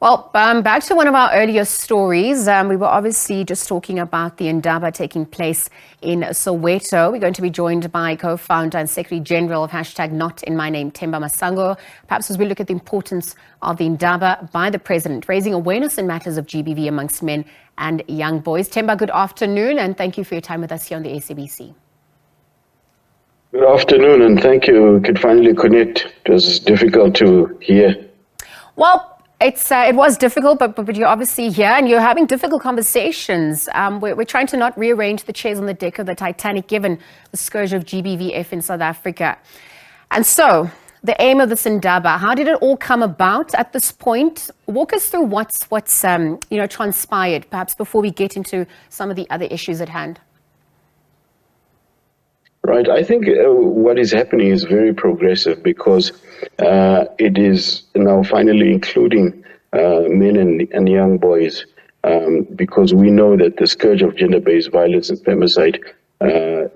Well, back to one of our earlier stories. We were obviously just talking about the Indaba taking place in Soweto. We're going to be joined by co-founder and Secretary General of #NotInMyName, Themba Masango. Perhaps as we look at the importance of the Indaba by the President, raising awareness in matters of GBV amongst men and young boys. Themba, good afternoon, and thank you for your time with us here on the SABC. Good afternoon, and thank you. We could finally connect. It was difficult to hear. Well, it was difficult, but you're obviously here and you're having difficult conversations. We're trying to not rearrange the chairs on the deck of the Titanic, given the scourge of GBVF in South Africa. And so, the aim of this Indaba, how did it all come about at this point? Walk us through what's transpired, perhaps before we get into some of the other issues at hand. Right. I think what is happening is very progressive because it is now finally including men and young boys because we know that the scourge of gender-based violence and femicide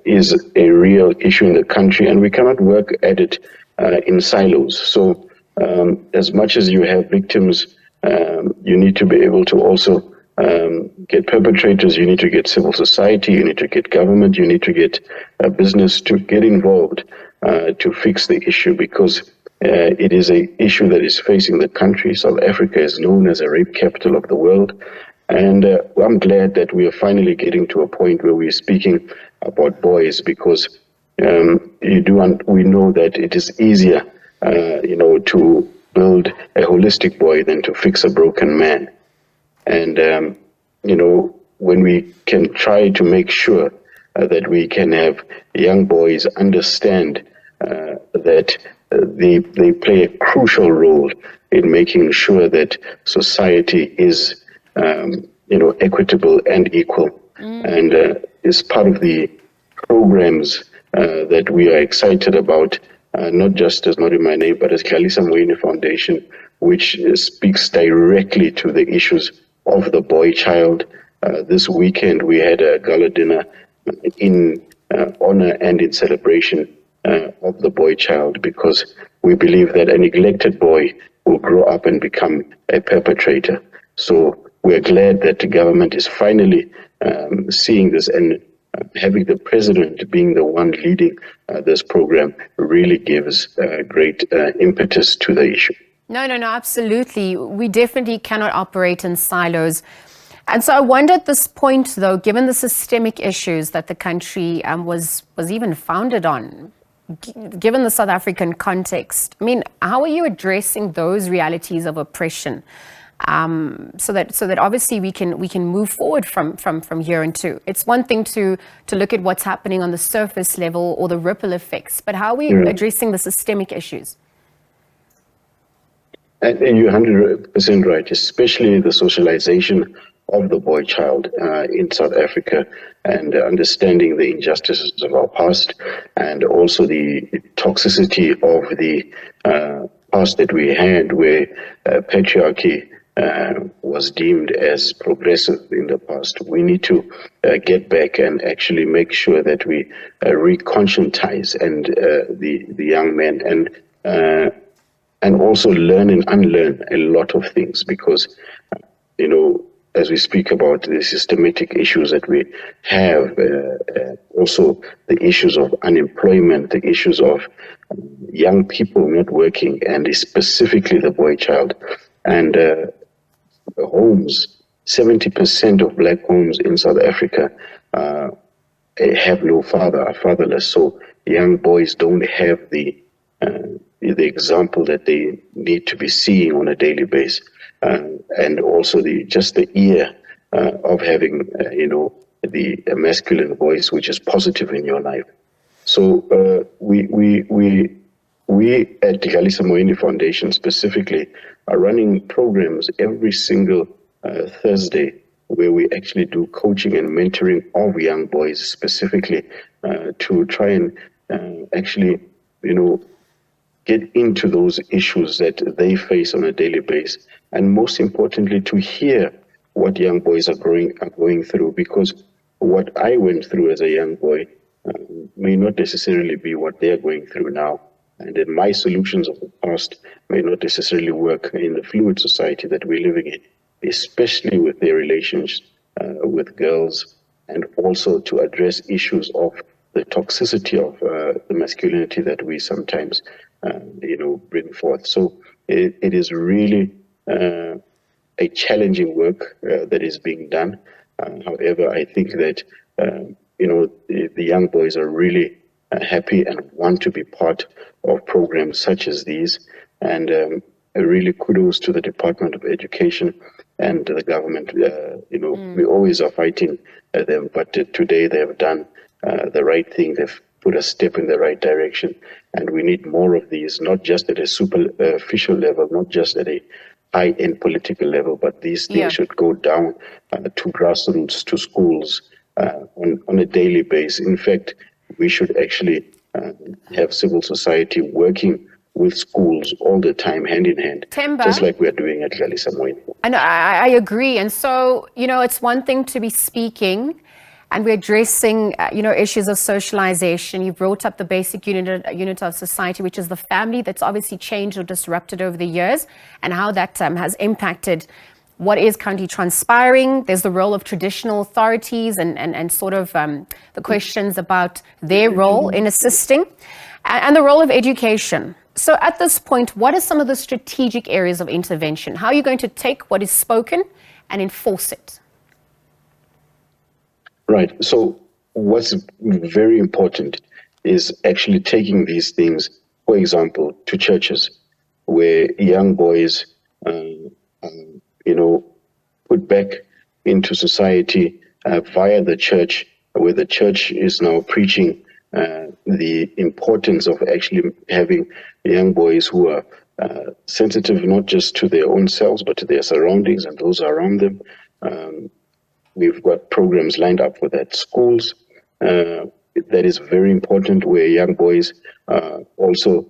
is a real issue in the country, and we cannot work at it in silos. So as much as you have victims, you need to be able to also get perpetrators, you need to get civil society, you need to get government, you need to get business to get involved to fix the issue, because it is an issue that is facing the country. South Africa is known as a rape capital of the world, and I'm glad that we are finally getting to a point where we're speaking about boys, because we know that it is easier to build a holistic boy than to fix a broken man. And, when we can try to make sure that we can have young boys understand that they play a crucial role in making sure that society is, equitable and equal. And is part of the programs that we are excited about, not just as Not In My Name, but as Dlalisa Moyeni Foundation, which speaks directly to the issues of the boy child. This weekend we had a gala dinner in honor and in celebration of the boy child, because we believe that a neglected boy will grow up and become a perpetrator. So we're glad that the government is finally seeing this, and having the president being the one leading this program really gives great impetus to the issue. No, absolutely. We definitely cannot operate in silos. And so I wonder at this point, though, given the systemic issues that the country was even founded on, given the South African context, I mean, how are you addressing those realities of oppression so that obviously we can move forward from here into? It's one thing to look at what's happening on the surface level or the ripple effects, but how are we addressing the systemic issues? And you're 100% right, especially the socialization of the boy child in South Africa, and understanding the injustices of our past, and also the toxicity of the past that we had, where patriarchy was deemed as progressive in the past. We need to get back and actually make sure that we re-conscientize and the young men, and also learn and unlearn a lot of things, because, as we speak about the systematic issues that we have, also the issues of unemployment, the issues of young people not working, and specifically the boy child, and homes. 70% of black homes in South Africa have no father, are fatherless. So young boys don't have the example that they need to be seeing on a daily basis, and also the ear of having the masculine voice, which is positive in your life. So we at the Dlalisa Moyeni Foundation specifically are running programs every single Thursday, where we actually do coaching and mentoring of young boys specifically to try and actually get into those issues that they face on a daily basis, and most importantly, to hear what young boys are going through, because what I went through as a young boy may not necessarily be what they're going through now. and then my solutions of the past may not necessarily work in the fluid society that we're living in, especially with their relations with girls, and also to address issues of the toxicity of the masculinity that we sometimes, bring forth. So it is really a challenging work that is being done. However, I think that the young boys are really happy and want to be part of programs such as these. And really kudos to the Department of Education and the government. We always are fighting them, but today they have done the right thing. They've put a step in the right direction, and we need more of these, not just at a superficial level, not just at a high-end political level, but these things should go down to grassroots, to schools on a daily basis. In fact, we should actually have civil society working with schools all the time, hand in hand, Themba, just like we are doing at Mosango. And I agree. And so, it's one thing to be speaking and we're addressing, issues of socialization. You brought up the basic unit of society, which is the family, that's obviously changed or disrupted over the years, and how that has impacted what is currently transpiring. There's the role of traditional authorities and sort of the questions about their role in assisting, and the role of education. So at this point, what are some of the strategic areas of intervention? How are you going to take what is spoken and enforce it? Right. So what's very important is actually taking these things, for example, to churches where young boys, put back into society via the church, where the church is now preaching the importance of actually having young boys who are sensitive not just to their own selves, but to their surroundings and those around them. We've got programs lined up for that. Schools, that is very important, where young boys are also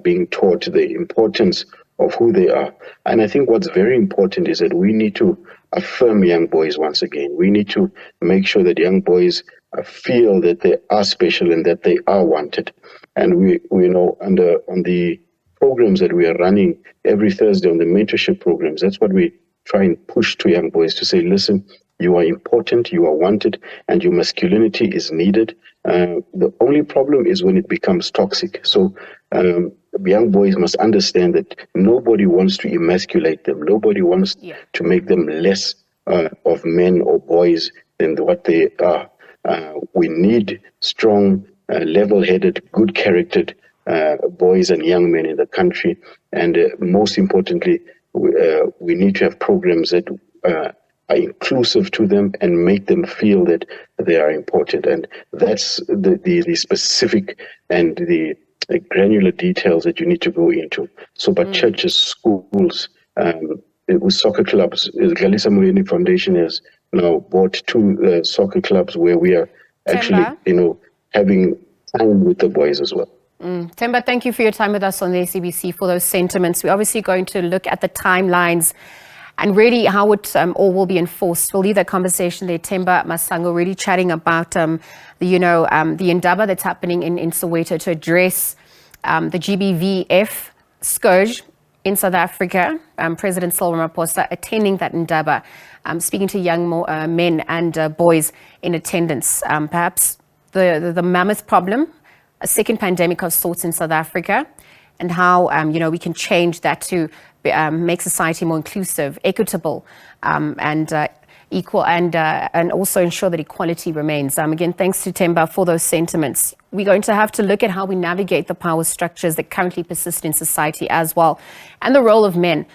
being taught the importance of who they are. And I think what's very important is that we need to affirm young boys once again. We need to make sure that young boys feel that they are special and that they are wanted. And we know on the programs that we are running every Thursday, on the mentorship programs, that's what we try and push to young boys, to say, listen, you are important, you are wanted, and your masculinity is needed. The only problem is when it becomes toxic. So young boys must understand that nobody wants to emasculate them. Nobody wants to make them less of men or boys than what they are. We need strong, level-headed, good-charactered boys and young men in the country. And most importantly, we need to have programs that are inclusive to them and make them feel that they are important. And that's the specific and the granular details that you need to go into. So, but churches, schools, with soccer clubs, the Galisa Moyeni Foundation has now bought 2 soccer clubs where we are actually, having time with the boys as well. Themba, thank you for your time with us on the SABC, for those sentiments. We're obviously going to look at the timelines and really how it all will be enforced. We'll leave that conversation there. Themba Masango really chatting about the Indaba that's happening in Soweto to address the GBVF scourge in South Africa. President Cyril Ramaphosa attending that Indaba, speaking to young men and boys in attendance. Perhaps the mammoth problem, a second pandemic of sorts in South Africa, and how we can change that to make society more inclusive, equitable, and equal, and also ensure that equality remains. Again, thanks to Themba for those sentiments. We're going to have to look at how we navigate the power structures that currently persist in society as well, and the role of men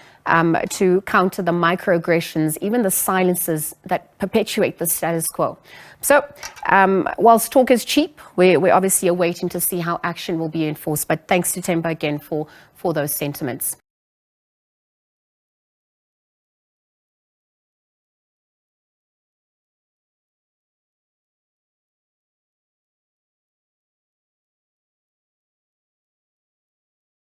to counter the microaggressions, even the silences that perpetuate the status quo. So whilst talk is cheap, we're obviously awaiting to see how action will be enforced. But thanks to Themba again for those sentiments.